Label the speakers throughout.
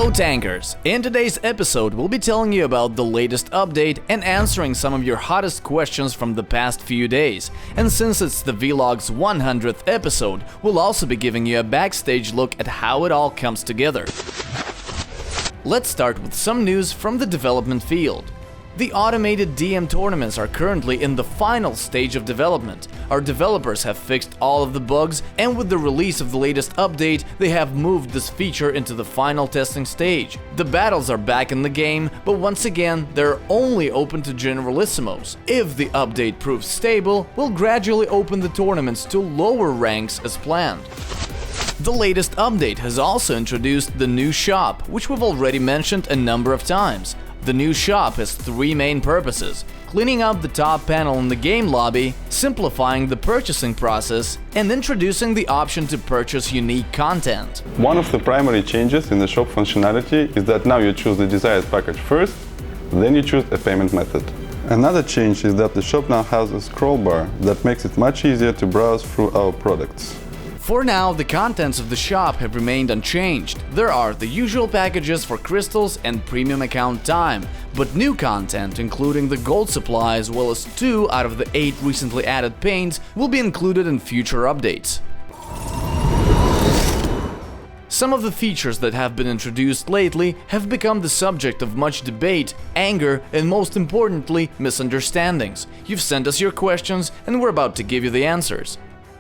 Speaker 1: Hello Tankers! In today's episode we'll be telling you about the latest update and answering some of your hottest questions from the past few days. And since it's the vlog's 100th episode, we'll also be giving you a backstage look at how it all comes together. Let's start with some news from the development field. The automated DM tournaments are currently in the final stage of development. Our developers have fixed all of the bugs, and with the release of the latest update, they have moved this feature into the final testing stage. The battles are back in the game, but once again, they're only open to generalissimos. If the update proves stable, we'll gradually open the tournaments to lower ranks as planned. The latest update has also introduced the new shop, which we've already mentioned a number of times. The new shop has three main purposes: cleaning up the top panel in the game lobby, simplifying the purchasing process, and introducing the option to purchase unique content.
Speaker 2: One of the primary changes in the shop functionality is that now you choose the desired package first, then you choose a payment method. Another change is that the shop now has a scroll bar that makes it much easier to browse through our products.
Speaker 1: For now, the contents of the shop have remained unchanged. There are the usual packages for crystals and premium account time, but new content, including the gold supply as well as 2 out of the 8 recently added paints, will be included in future updates. Some of the features that have been introduced lately have become the subject of much debate, anger, and most importantly, misunderstandings. You've sent us your questions, and we're about to give you the answers.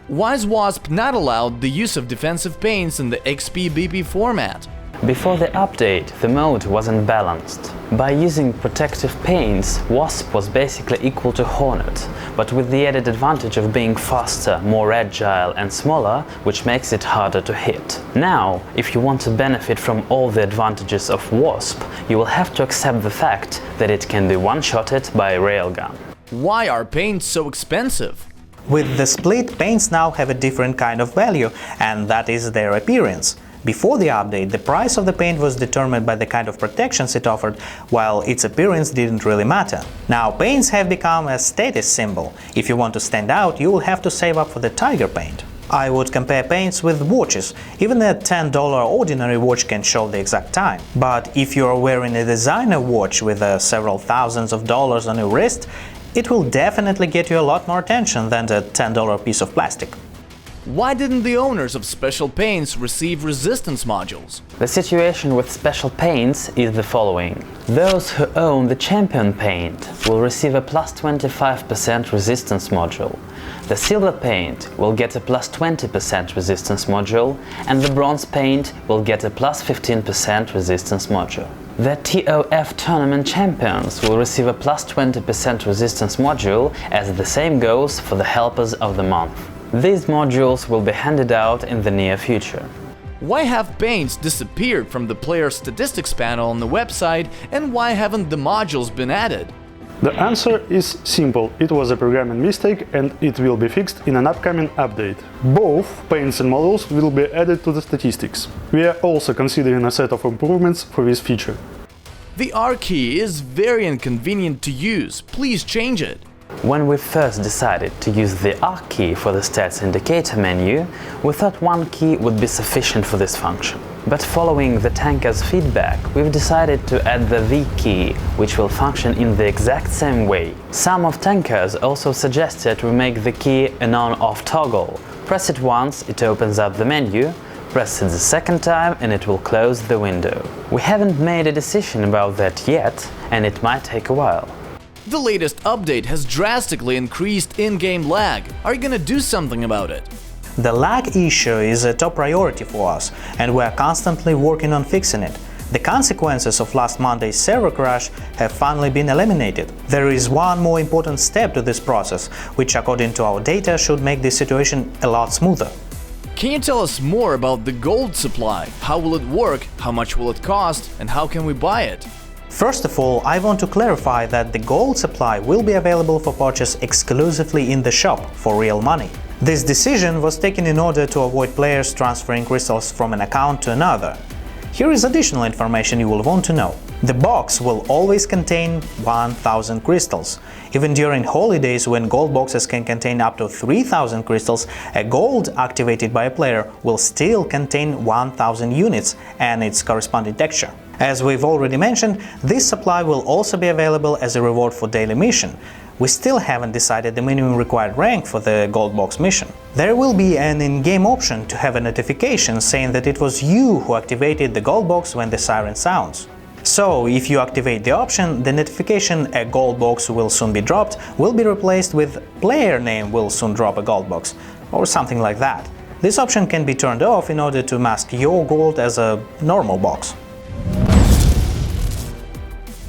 Speaker 1: Why is Wasp not allowed the use of defensive paints in the XP-BP format?
Speaker 3: Before the update, the mode wasn't balanced. By using protective paints, Wasp was basically equal to Hornet, but with the added advantage of being faster, more agile and smaller, which makes it harder to hit. Now, if you want to benefit from all the advantages of Wasp, you will have to accept the fact that it can be one-shotted by a railgun.
Speaker 1: Why are paints so expensive?
Speaker 4: With the split, paints now have a different kind of value, and that is their appearance. Before the update, the price of the paint was determined by the kind of protections it offered, while its appearance didn't really matter. Now paints have become a status symbol. If you want to stand out, you will have to save up for the tiger paint. I would compare paints with watches. Even a $10 ordinary watch can show the exact time. But if you are wearing a designer watch with several thousands of dollars on your wrist, it will definitely get you a lot more attention than the $10 piece of plastic.
Speaker 1: Why didn't the owners of special paints receive resistance modules?
Speaker 3: The situation with special paints is the following. Those who own the champion paint will receive a plus 25% resistance module. The silver paint will get a plus 20% resistance module, and the bronze paint will get a plus 15% resistance module. The TOF tournament champions will receive a plus 20% resistance module, as the same goes for the helpers of the month. These modules will be handed out in the near future.
Speaker 1: Why have paints disappeared from the player statistics panel on the website, and why haven't the modules been added?
Speaker 5: The answer is simple. It was a programming mistake and it will be fixed in an upcoming update. Both paints and models will be added to the statistics. We are also considering a set of improvements for this feature.
Speaker 1: The R key is very inconvenient to use. Please change it.
Speaker 3: When we first decided to use the R key for the stats indicator menu, we thought one key would be sufficient for this function. But following the tankers' feedback, we've decided to add the V key, which will function in the exact same way. Some of tankers also suggested we make the key an on-off toggle. Press it once, it opens up the menu. Press it the second time and it will close the window. We haven't made a decision about that yet, and it might take a while.
Speaker 1: The latest update has drastically increased in-game lag. Are you gonna do something about it?
Speaker 4: The lag issue is a top priority for us, and we are constantly working on fixing it. The consequences of last Monday's server crash have finally been eliminated. There is one more important step to this process, which according to our data should make this situation a lot smoother.
Speaker 1: Can you tell us more about the gold supply? How will it work, how much will it cost, and how can we buy it?
Speaker 4: First of all, I want to clarify that the gold supply will be available for purchase exclusively in the shop for real money. This decision was taken in order to avoid players transferring crystals from an account to another. Here is additional information you will want to know. The box will always contain 1000 crystals. Even during holidays, when gold boxes can contain up to 3000 crystals, a gold activated by a player will still contain 1000 units and its corresponding texture. As we've already mentioned, this supply will also be available as a reward for daily mission. We still haven't decided the minimum required rank for the gold box mission. There will be an in-game option to have a notification saying that it was you who activated the gold box when the siren sounds. So, if you activate the option, the notification "a gold box will soon be dropped" will be replaced with "player name will soon drop a gold box" or something like that. This option can be turned off in order to mask your gold as a normal box.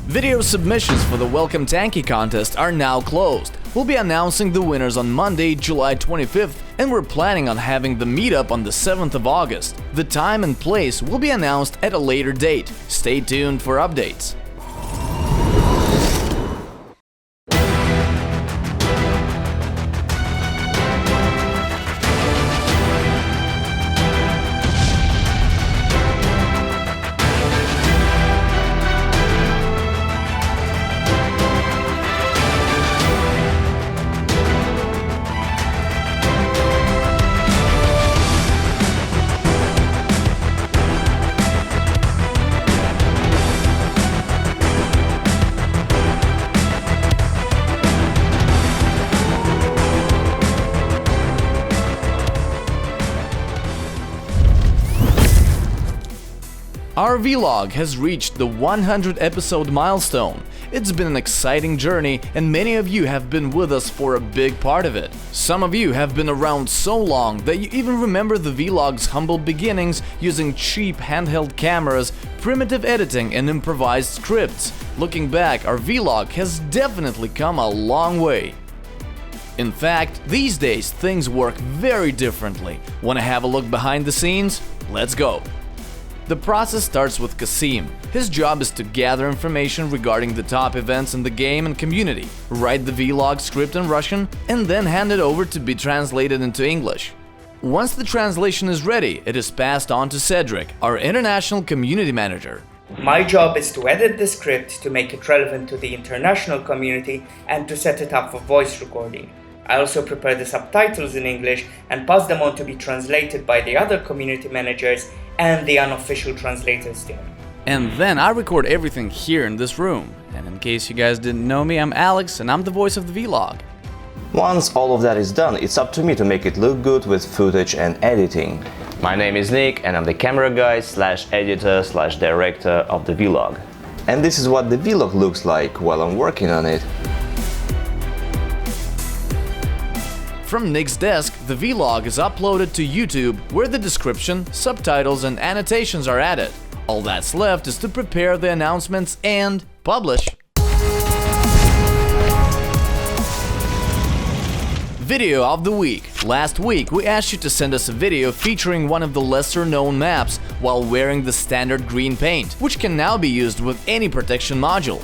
Speaker 1: Video submissions for the Welcome Tanki contest are now closed. We'll be announcing the winners on Monday, July 25th, and we're planning on having the meetup on the 7th of August. The time and place will be announced at a later date. Stay tuned for updates. Our vlog has reached the 100 episode milestone. It's been an exciting journey and many of you have been with us for a big part of it. Some of you have been around so long that you even remember the vlog's humble beginnings using cheap handheld cameras, primitive editing and improvised scripts. Looking back, our vlog has definitely come a long way. In fact, these days things work very differently. Want to have a look behind the scenes? Let's go! The process starts with Kasim. His job is to gather information regarding the top events in the game and community, write the vlog script in Russian, and then hand it over to be translated into English. Once the translation is ready, it is passed on to Cedric, our international community manager.
Speaker 6: My job is to edit the script to make it relevant to the international community and to set it up for voice recording. I also prepare the subtitles in English and pass them on to be translated by the other community managers and the unofficial translators team.
Speaker 1: And then I record everything here in this room. And in case you guys didn't know me, I'm Alex and I'm the voice of the vlog.
Speaker 7: Once all of that is done, it's up to me to make it look good with footage and editing.
Speaker 3: My name is Nick and I'm the camera guy / editor / director of the vlog.
Speaker 7: And this is what the vlog looks like while I'm working on it.
Speaker 1: From Nick's desk, the vlog is uploaded to YouTube, where the description, subtitles and annotations are added. All that's left is to prepare the announcements and publish. Video of the week. Last week we asked you to send us a video featuring one of the lesser known maps while wearing the standard green paint, which can now be used with any protection module.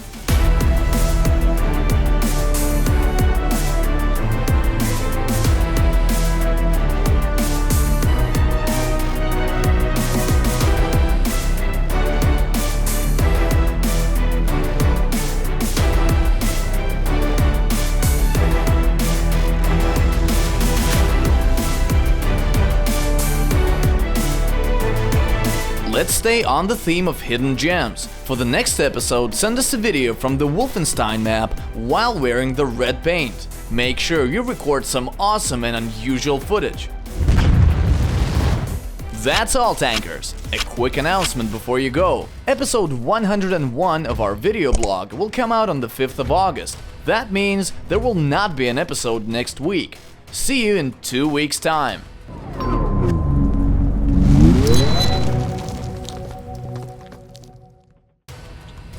Speaker 1: Let's stay on the theme of hidden gems. For the next episode, send us a video from the Wolfenstein map while wearing the red paint. Make sure you record some awesome and unusual footage. That's all, tankers! A quick announcement before you go. Episode 101 of our video blog will come out on the 5th of August. That means there will not be an episode next week. See you in 2 weeks' time.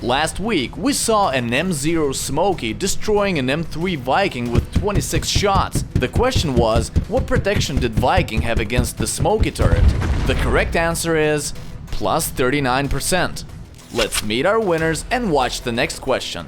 Speaker 1: Last week, we saw an M0 Smokey destroying an M3 Viking with 26 shots. The question was, what protection did Viking have against the Smokey turret? The correct answer is plus 39%. Let's meet our winners and watch the next question.